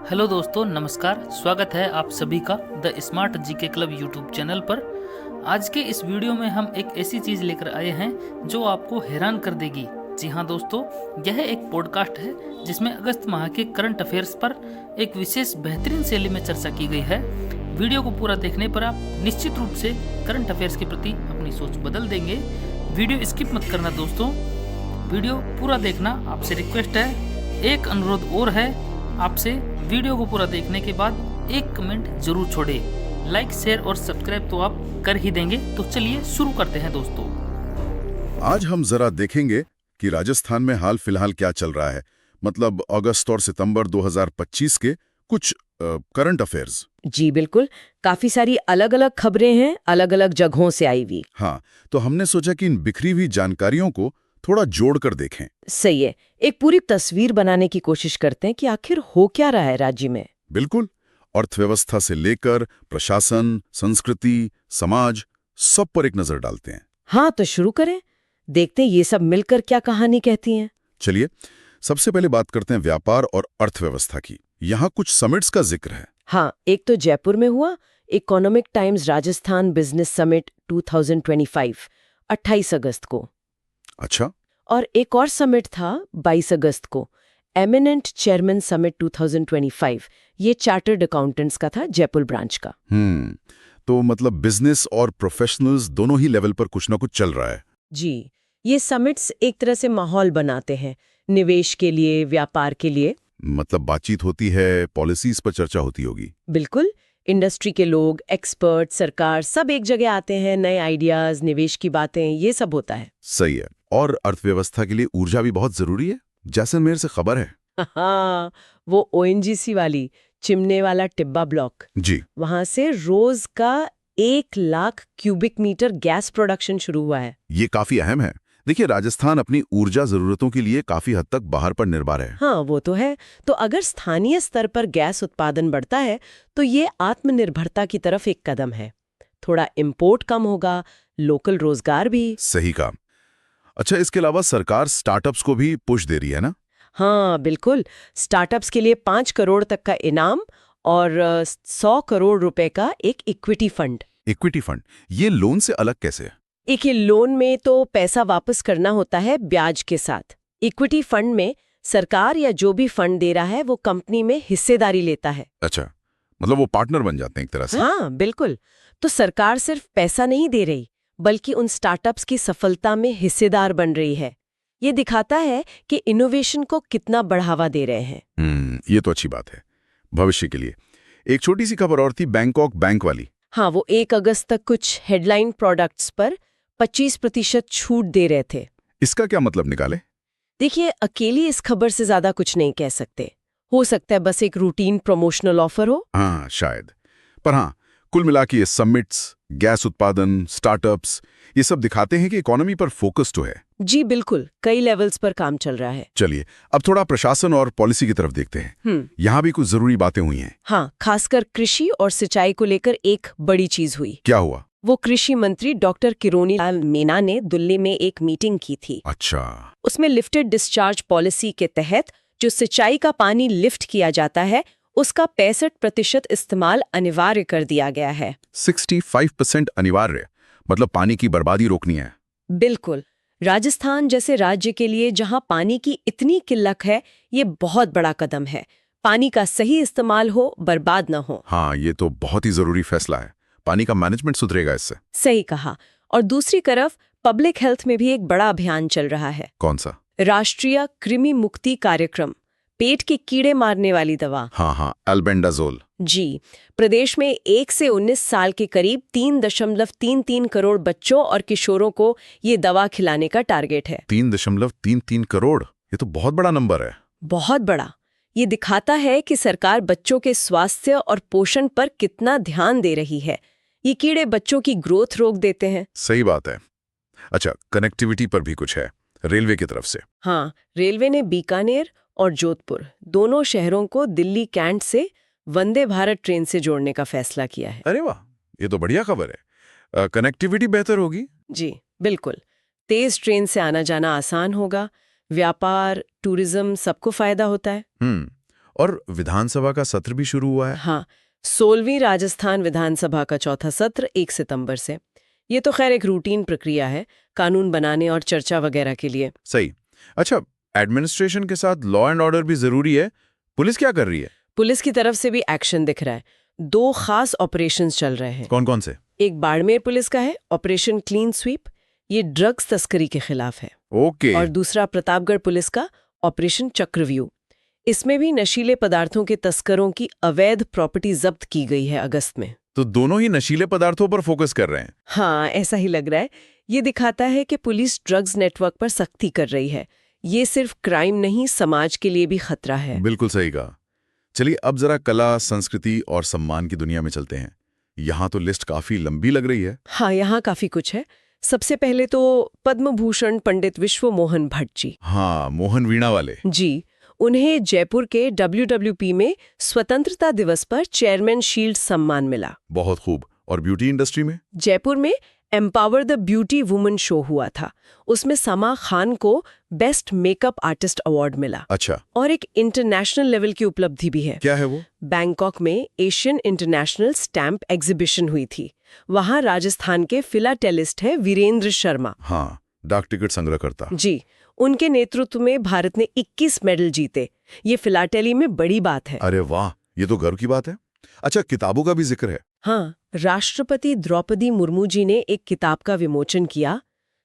Hello दोस्तों, नमस्कार। स्वागत है आप सभी का the smart GK club YouTube channel पर। आज के इस वीडियो में हम एक ऐसी चीज़ लेकर आए हैं जो आपको हैरान कर देगी। जी हाँ दोस्तों, यह एक पॉडकास्ट है जिसमें अगस्त माह के करंट अफेयर्स पर एक विशेष बेहतरीन शैली में चर्चा की गई है। वीडियो को पूरा देखने पर आप निश्चित रूप से करंट अफेयर्स के प्रति अपनी सोच बदल देंगे। वीडियो स्किप मत करना दोस्तों, वीडियो पूरा देखना आपसे रिक्वेस्ट है। एक अनुरोध और है आपसे, वीडियो को पूरा देखने के बाद एक कमेंट जरूर छोड़े। लाइक, शेयर और सब्सक्राइब तो आप कर ही देंगे। तो चलिए शुरू करते हैं दोस्तों। आज हम जरा देखेंगे कि राजस्थान में हाल फिलहाल क्या चल रहा है, मतलब अगस्त और सितंबर 2025 के कुछ करंट अफेयर्स। जी बिल्कुल, काफी सारी अलग अलग खबरें हैं, अलग अलग जगहों से आई हुई। हाँ, तो हमने सोचा कि इन बिखरी हुई जानकारियों को थोड़ा जोड़कर देखें। सही है, एक पूरी तस्वीर बनाने की कोशिश करते हैं कि आखिर हो क्या रहा है राज्य में। बिल्कुल, अर्थव्यवस्था से लेकर प्रशासन, संस्कृति, समाज, सब पर एक नजर डालते हैं। हाँ, तो शुरू करें, देखते हैं ये सब मिलकर क्या कहानी कहती हैं। चलिए, सबसे पहले बात करते हैं व्यापार और अर्थव्यवस्था की। यहाँ कुछ समिट्स का जिक्र है। हाँ, एक तो जयपुर में हुआ economic times Rajasthan business summit 2025 28 अगस्त को। अच्छा। और एक और समिट था 22 अगस्त को, एमिनेंट चेयरमैन समिट 2025। ये चार्टर्ड अकाउंटेंट्स का था, जयपुर ब्रांच का। तो मतलब बिजनेस और प्रोफेशनल्स दोनों ही लेवल पर कुछ ना कुछ चल रहा है। जी, ये समिट्स एक तरह से माहौल बनाते हैं निवेश के लिए, व्यापार के लिए। मतलब बातचीत होती है, पॉलिसीज पर चर्चा होती होगी। बिल्कुल, इंडस्ट्री के लोग, एक्सपर्ट, सरकार सब एक जगह आते हैं, नए आइडियाज, निवेश की बातें, ये सब होता है। सही है। और अर्थव्यवस्था के लिए ऊर्जा भी बहुत जरूरी है। जैसलमेर से खबर है। हाँ, वो ओएनजीसी वाली चिमने वाला टिब्बा ब्लॉक, जी। वहां से रोज का 1 lakh cubic metre gas production शुरू हुआ है। ये काफी अहम है। देखिए, राजस्थान अपनी ऊर्जा जरूरतों के लिए काफी हद तक बाहर पर निर्भर है। हाँ, वो तो है। तो अगर स्थानीय स्तर पर गैस उत्पादन बढ़ता है तो ये आत्मनिर्भरता की तरफ एक कदम है। थोड़ा इंपोर्ट कम होगा, लोकल रोजगार भी। सही कहा। अच्छा, इसके अलावा सरकार स्टार्टअप्स को भी पुश दे रही है ना? हाँ बिल्कुल, स्टार्टअप्स के लिए 5 करोड़ तक का इनाम और 100 करोड़ रुपए का एक इक्विटी फंड। इक्विटी फंड, ये लोन से अलग कैसे है? एक ये लोन में तो पैसा वापस करना होता है ब्याज के साथ। इक्विटी फंड में सरकार या जो भी फंड दे रहा है वो कंपनी में हिस्सेदारी लेता है। अच्छा, मतलब वो पार्टनर बन जाते हैं एक तरह से। हाँ बिल्कुल, तो सरकार सिर्फ पैसा नहीं दे रही बल्कि उन स्टार्टअप्स की सफलता में हिस्सेदार बन रही है। ये दिखाता है कि इनोवेशन को कितना बढ़ावा दे रहे हैं। ये तो अच्छी बात है भविष्य के लिए। एक छोटी सी खबर और थी, बैंकॉक बैंक वाली। हाँ, वो 1 अगस्त तक कुछ हेडलाइन प्रोडक्ट्स पर 25% छूट दे रहे थे। इसका क्या मतलब निकाले? देखिए, अकेली इस खबर से ज्यादा कुछ नहीं कह सकते। हो सकता है बस एक रूटीन प्रमोशनल ऑफर हो। हाँ शायद, पर हाँ, कुल मिला के ये समिट्स, गैस उत्पादन, स्टार्टअप्स, ये सब दिखाते हैं कि इकोनॉमी पर फोकस तो है। जी बिल्कुल, कई लेवल्स पर काम चल रहा है। चलिए, अब थोड़ा प्रशासन और पॉलिसी की तरफ देखते हैं। यहाँ भी कुछ जरूरी बातें हुई हैं। हाँ, खासकर कृषि और सिंचाई को लेकर एक बड़ी चीज हुई। क्या हुआ? वो कृषि मंत्री डॉक्टर किरोनी लाल मीना ने दिल्ली में एक मीटिंग की थी। अच्छा। उसमें लिफ्टेड डिस्चार्ज पॉलिसी के तहत जो सिंचाई का पानी लिफ्ट किया जाता है उसका 65% इस्तेमाल अनिवार्य कर दिया गया है। 65% अनिवार्य, मतलब पानी की बर्बादी रोकनी है। बिल्कुल, राजस्थान जैसे राज्य के लिए जहां पानी की इतनी किल्लत है, ये बहुत बड़ा कदम है। पानी का सही इस्तेमाल हो, बर्बाद न हो। हाँ, ये तो बहुत ही जरूरी फैसला है। पानी का मैनेजमेंट सुधरेगा इससे। सही कहा। और दूसरी तरफ पब्लिक हेल्थ में भी एक बड़ा अभियान चल रहा है। कौन सा? राष्ट्रीय कृमि मुक्ति कार्यक्रम, पेट के कीड़े मारने वाली दवा। हाँ, एल्बेंडाजोल। जी, प्रदेश में 1 से 19 साल के करीब 3.33 करोड़ बच्चों और किशोरों को ये दवा खिलाने का टारगेट है। 3.33 करोड़, ये तो बहुत बड़ा नंबर है। बहुत बड़ा। ये दिखाता है कि सरकार बच्चों के स्वास्थ्य और पोषण पर कितना ध्यान दे रही है। ये कीड़े बच्चों की ग्रोथ रोक देते हैं। सही बात है। अच्छा, कनेक्टिविटी पर भी कुछ है रेलवे की तरफ से। हाँ, रेलवे ने बीकानेर और जोधपुर दोनों शहरों को दिल्ली कैंट से वंदे भारत ट्रेन से जोड़ने का फैसला किया है। अरे वाह, ये तो बढ़िया खबर है। कनेक्टिविटी बेहतर होगी। जी बिल्कुल, तेज ट्रेन से आना जाना आसान होगा, व्यापार, टूरिज्म सबको फायदा होता है। और विधानसभा का सत्र भी शुरू हुआ है। हाँ, 16वीं राजस्थान विधानसभा का चौथा सत्र 1 सितंबर से। ये तो खैर एक रूटीन प्रक्रिया है, कानून बनाने और चर्चा वगैरह के लिए। सही। अच्छा, एडमिनिस्ट्रेशन के साथ लॉ एंड ऑर्डर भी जरूरी है। पुलिस क्या कर रही है? पुलिस की तरफ से भी एक्शन दिख रहा है। 2 खास ऑपरेशंस चल रहे हैं। कौन कौन से? एक बाड़मेर पुलिस का है, ऑपरेशन क्लीन स्वीप, ये ड्रग्स तस्करी के खिलाफ है। ओके। और दूसरा प्रतापगढ़ पुलिस का ऑपरेशन चक्रव्यूह। इसमें भी नशीले पदार्थों के तस्करों की अवैध प्रॉपर्टी जब्त की गई है अगस्त में। तो दोनों ही नशीले पदार्थों पर फोकस कर रहे हैं। हाँ, ऐसा ही लग रहा है। ये दिखाता है कि पुलिस ड्रग्स नेटवर्क पर सख्ती कर रही है। ये सिर्फ क्राइम नहीं, समाज के लिए भी खतरा है। बिल्कुल सही कहा। चलिए अब जरा कला, संस्कृति और सम्मान की दुनिया में चलते हैं। यहाँ तो लिस्ट काफी लंबी लग रही है। हाँ, यहाँ काफी कुछ है। सबसे पहले तो पद्म भूषण पंडित विश्व मोहन भट्ट जी। हाँ, मोहन वीणा वाले। जी, उन्हें जयपुर के WWP में स्वतंत्रता दिवस पर चेयरमैन शील्ड सम्मान मिला। बहुत खूब। और ब्यूटी इंडस्ट्री में? जयपुर में empower the beauty woman show हुआ था। उसमें समा खान को बेस्ट मेकअप आर्टिस्ट अवार्ड मिला। अच्छा। और एक इंटरनेशनल लेवल की उपलब्धि भी है। क्या है वो? बैंकॉक में एशियन इंटरनेशनल स्टैम्प एग्जीबिशन हुई थी। वहां राजस्थान के फिलाटेलिस्ट है वीरेंद्र शर्मा। हाँ, डाक टिकट संग्रह करता। जी, उनके नेतृत्व में भारत ने 21 मेडल जीते। ये फिलाटेली में बड़ी बात है। अरे वाह, ये तो गर्व की बात है। अच्छा, किताबों का भी जिक्र है। हाँ, राष्ट्रपति द्रौपदी मुर्मू जी ने एक किताब का विमोचन किया।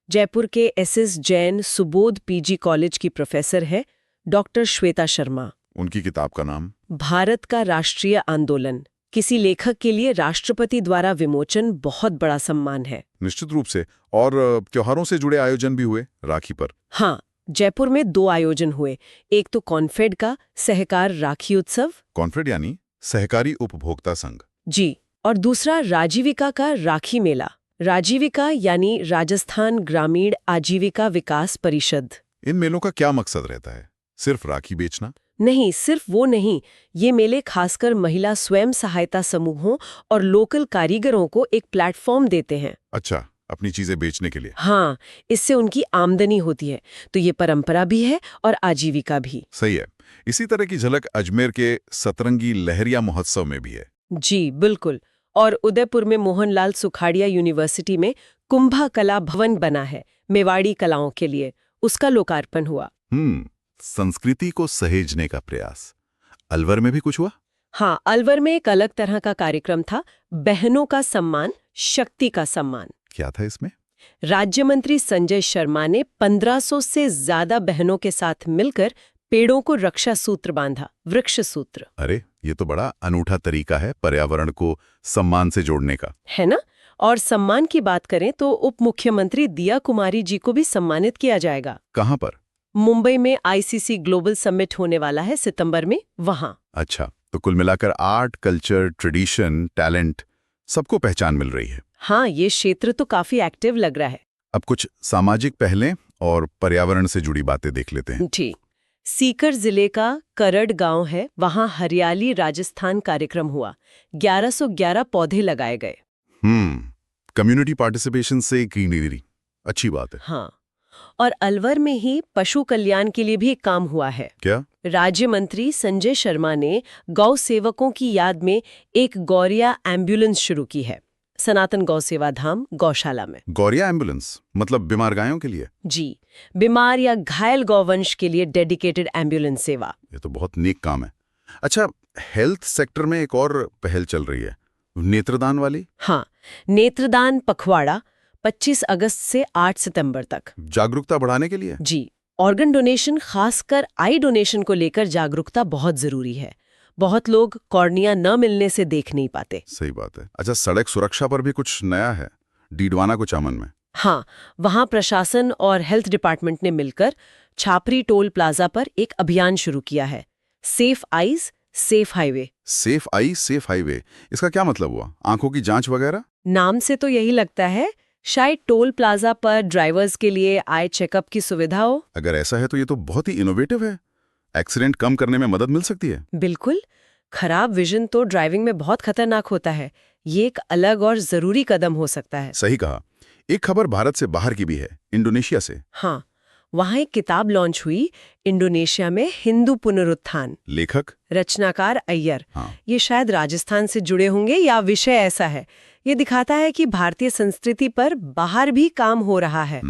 जयपुर के SS Jain Subodh PG college की प्रोफेसर है डॉक्टर श्वेता शर्मा। उनकी किताब का नाम? भारत का राष्ट्रीय आंदोलन। किसी लेखक के लिए राष्ट्रपति द्वारा विमोचन बहुत बड़ा सम्मान है। निश्चित रूप से। और त्योहारों से जुड़े आयोजन भी हुए राखी पर। हाँ, जयपुर में 2 आयोजन हुए। एक तो कॉन्फेड का सहकार राखी उत्सव। कॉन्फेड यानी सहकारी उपभोक्ता संघ। जी, और दूसरा राजीविका का राखी मेला। राजीविका यानी राजस्थान ग्रामीण आजीविका विकास परिषद। इन मेलों का क्या मकसद रहता है? सिर्फ राखी बेचना? नहीं, सिर्फ वो नहीं। ये मेले खासकर महिला स्वयं सहायता समूहों और लोकल कारीगरों को एक प्लेटफॉर्म देते हैं। अच्छा, अपनी चीजें बेचने के लिए। हाँ, इससे उनकी आमदनी होती है। तो ये परंपरा भी है और आजीविका भी। सही है। इसी तरह की झलक अजमेर के सतरंगी लहरिया महोत्सव में भी है। जी, बिल्कुल। और उदयपुर में मोहनलाल सुखाड़िया यूनिवर्सिटी में कुंभा कला भवन बना है मेवाड़ी कलाओं के लिए। उसका लोकार्पण हुआ। संस्कृति को सहेजने का प्रयास। अलवर में भी कुछ हुआ? हाँ, अलवर में एक अलग तरह का कार्यक्रम था, बहनों का सम्मान, शक्ति का सम्मान। क्या था इसमें? राज्य मंत्री संजय शर्मा ने 1500 से ज्यादा बहनों के साथ मिलकर पेड़ों को रक्षा सूत्र बांधा, वृक्ष सूत्र। अरे, ये तो बड़ा अनूठा तरीका है पर्यावरण को सम्मान से जोड़ने का। है ना? और सम्मान की बात करें तो उप मुख्यमंत्री दिया कुमारी जी को भी सम्मानित किया जाएगा। कहाँ पर? मुंबई में ICC ग्लोबल समिट होने वाला है सितंबर में, वहां। अच्छा, तो कुल मिलाकर आर्ट, कल्चर, ट्रेडिशन, टैलेंट सबको पहचान मिल रही है। हाँ, ये क्षेत्र तो काफी एक्टिव लग रहा है। अब कुछ सामाजिक पहलें और पर्यावरण से जुड़ी बातें देख लेते हैं। जी, सीकर जिले का करड़ गांव है, वहां हरियाली राजस्थान कार्यक्रम हुआ। 1111 पौधे लगाए गए। कम्युनिटी पार्टिसिपेशन से ग्रीनरी, अच्छी बात है। हाँ, और अलवर में ही पशु कल्याण के लिए भी एक काम हुआ है। क्या? राज्य मंत्री संजय शर्मा ने गौ सेवकों की याद में एक गौरिया एम्बुलेंस शुरू की है सनातन गौ सेवा धाम गौशाला में। गौरिया एम्बुलेंस मतलब बीमार गायों के लिए? जी, बीमार या घायल गौवंश के लिए डेडिकेटेड एम्बुलेंस सेवा। ये तो बहुत नेक काम है। अच्छा, हेल्थ सेक्टर में एक और पहल चल रही है, नेत्रदान वाली। हाँ, नेत्रदान पखवाड़ा 25 अगस्त से 8 सितंबर तक। जागरूकता बढ़ाने के लिए? जी, ऑर्गन डोनेशन, खासकर आई डोनेशन को लेकर जागरूकता बहुत जरूरी है। बहुत लोग कॉर्निया न मिलने से देख नहीं पाते। सही बात है। अच्छा, सड़क सुरक्षा पर भी कुछ नया है डीडवाना को चामन में? हाँ, वहां प्रशासन और हेल्थ डिपार्टमेंट ने मिलकर छापरी टोल प्लाजा पर एक अभियान शुरू किया है, safe eyes safe highway. Safe I safe highway, इसका क्या मतलब हुआ? आंखों की जांच वगैरह? नाम से तो यही लगता है, शायद टोल प्लाजा पर ड्राइवर्स के लिए आई चेकअप की सुविधा हो। अगर ऐसा है तो ये तो बहुत ही इनोवेटिव है। एक्सीडेंट कम करने में मदद मिल सकती है। बिल्कुल। खराब विजन तो ड्राइविंग में बहुत खतरनाक होता है। ये एक अलग और जरूरी कदम हो सकता है। सही कहा। एक खबर भारत से बाहर की भी है, इंडोनेशिया से। हाँ, वहाँ एक किताब लॉन्च हुई, इंडोनेशिया में हिंदू पुनरुत्थान। लेखक? रचनाकार अय्यर। हाँ। ये शायद राजस्थान से जुड़े होंगे या विषय ऐसा है। ये दिखाता है कि भारतीय संस्कृति पर बाहर भी काम हो रहा है।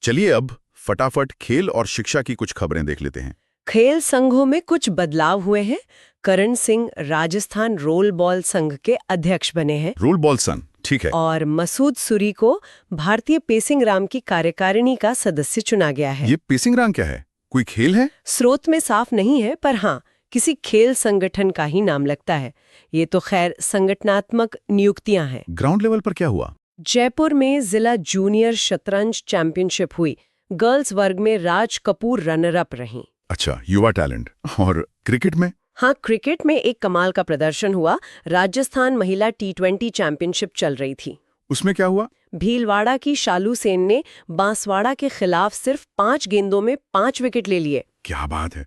चलिए अब फटाफट खेल और शिक्षा की कुछ खबरें देख लेते हैं। खेल संघों में कुछ बदलाव हुए हैं। करण सिंह राजस्थान रोल बॉल संघ के अध्यक्ष बने हैं रोल बॉल संघ, ठीक है। और मसूद सुरी को भारतीय पेसिंग राम की कार्यकारिणी का सदस्य चुना गया है। ये पेसिंग रांग क्या है? कोई खेल है? स्रोत में साफ नहीं है, पर हाँ, किसी खेल संगठन का ही नाम लगता है। ये तो खैर संगठनात्मक नियुक्तियां हैं। ग्राउंड लेवल पर क्या हुआ? जयपुर में जिला जूनियर शतरंज चैंपियनशिप हुई। गर्ल्स वर्ग में राज कपूर रनर अप रहीं। अच्छा, युवा टैलेंट। और क्रिकेट में? हाँ, क्रिकेट में एक कमाल का प्रदर्शन हुआ। राजस्थान महिला T20 चैंपियनशिप चल रही थी। उसमें क्या हुआ? भीलवाड़ा की शालू सेन ने बांसवाड़ा के खिलाफ सिर्फ 5 गेंदों में 5 विकेट ले लिए। क्या बात है,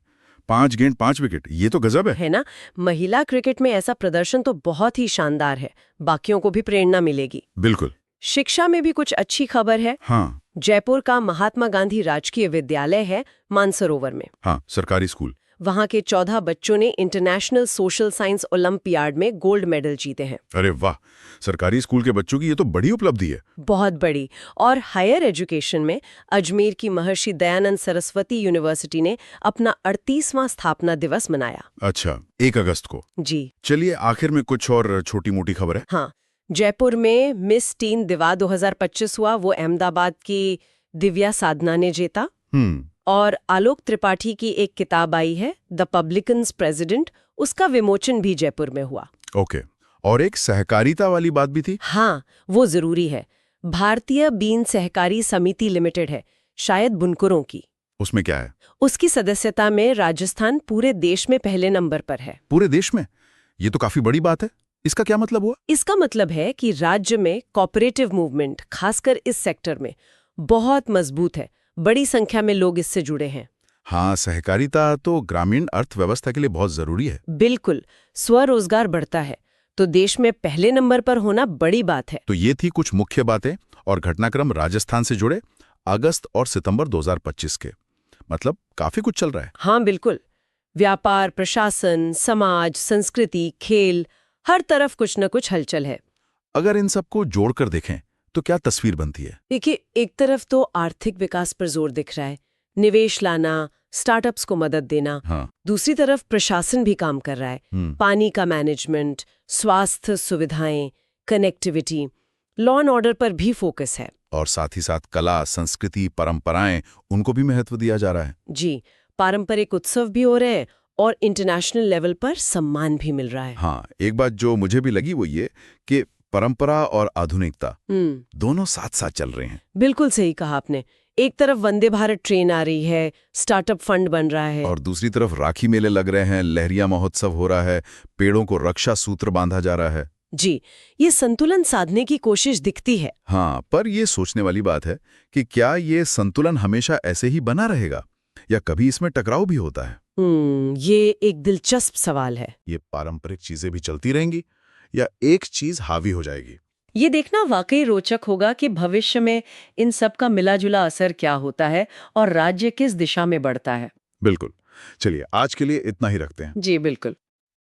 5 गेंद 5 विकेट, ये तो गजब है ना? महिला क्रिकेट में ऐसा प्रदर्शन तो बहुत ही शानदार है। बाकियों को भी प्रेरणा मिलेगी। बिल्कुल। शिक्षा में भी कुछ अच्छी खबर है। हाँ। जयपुर का महात्मा गांधी राजकीय विद्यालय है मानसरोवर में। हाँ, सरकारी स्कूल। वहाँ के 14 बच्चों ने इंटरनेशनल सोशल साइंस ओलंपियाड में गोल्ड मेडल जीते हैं। अरे वाह, सरकारी स्कूल के बच्चों की ये तो बड़ी उपलब्धि है। बहुत बड़ी। और हायर एजुकेशन में अजमेर की महर्षि दयानंद सरस्वती यूनिवर्सिटी ने अपना 38वां स्थापना दिवस मनाया। अच्छा, 1 अगस्त को। जी। चलिए आखिर में कुछ और छोटी मोटी खबर है। हाँ, जयपुर में मिस टीन दिवा 2025 हुआ। वो अहमदाबाद की दिव्या साधना ने जीता। और आलोक त्रिपाठी की एक किताब आई है, द पब्लिकन्स प्रेसिडेंट, उसका विमोचन भी जयपुर में हुआ। ओके। और एक सहकारिता वाली बात भी थी। हाँ, वो जरूरी है। भारतीय बीन सहकारी समिति लिमिटेड है, शायद बुनकरों की। उसमें क्या है? उसकी सदस्यता में राजस्थान पूरे देश में पहले नंबर पर है। पूरे देश में? ये तो काफी बड़ी बात है। इसका क्या मतलब हुआ? इसका मतलब है कि राज्य में कोऑपरेटिव मूवमेंट, खासकर इस सेक्टर में, बहुत मजबूत है। बड़ी संख्या में लोग इससे जुड़े हैं। हाँ, सहकारिता तो ग्रामीण अर्थव्यवस्था के लिए बहुत जरूरी है। बिल्कुल। स्वरोजगार बढ़ता है तो देश में पहले नंबर पर होना बड़ी बात है। तो ये थी कुछ मुख्य बातें और घटनाक्रम राजस्थान से जुड़े अगस्त और सितंबर 2025 के। मतलब काफी कुछ चल रहा है। हाँ बिल्कुल। व्यापार, प्रशासन, समाज, संस्कृति, खेल, हर तरफ कुछ न कुछ हलचल है। अगर इन सबको जोड़कर देखें तो क्या तस्वीर बनती है? देखिए, एक तरफ तो आर्थिक विकास पर जोर दिख रहा है, निवेश लाना, स्टार्टअप्स को मदद देना। हाँ। दूसरी तरफ प्रशासन भी काम कर रहा है। पानी का मैनेजमेंट, स्वास्थ्य सुविधाएं, कनेक्टिविटी, लॉ एंड ऑर्डर पर भी फोकस है। और साथ ही साथ कला, संस्कृति, परंपराएं, उनको भी महत्व दिया जा रहा है। जी, पारंपरिक उत्सव भी हो रहे हैं और इंटरनेशनल लेवल पर सम्मान भी मिल रहा है। हाँ, एक बात जो मुझे भी लगी वो ये कि परंपरा और आधुनिकता दोनों साथ साथ चल रहे हैं। बिल्कुल सही कहा आपने। एक तरफ वंदे भारत ट्रेन आ रही है, स्टार्टअप फंड बन रहा है, और दूसरी तरफ राखी मेले लग रहे हैं, लहरिया महोत्सव हो रहा है, पेड़ों को रक्षा सूत्र बांधा जा रहा है। जी, ये संतुलन साधने की कोशिश दिखती है। हाँ, पर ये सोचने वाली बात है कि क्या ये संतुलन हमेशा ऐसे ही बना रहेगा या कभी इसमें टकराव भी होता है? ये एक दिलचस्प सवाल है। ये पारंपरिक चीजें भी चलती रहेंगी या एक चीज हावी हो जाएगी? ये देखना वाकई रोचक होगा कि भविष्य में इन सब का मिला-जुला असर क्या होता है और राज्य किस दिशा में बढ़ता है। बिल्कुल। चलिए आज के लिए इतना ही रखते हैं। जी बिल्कुल।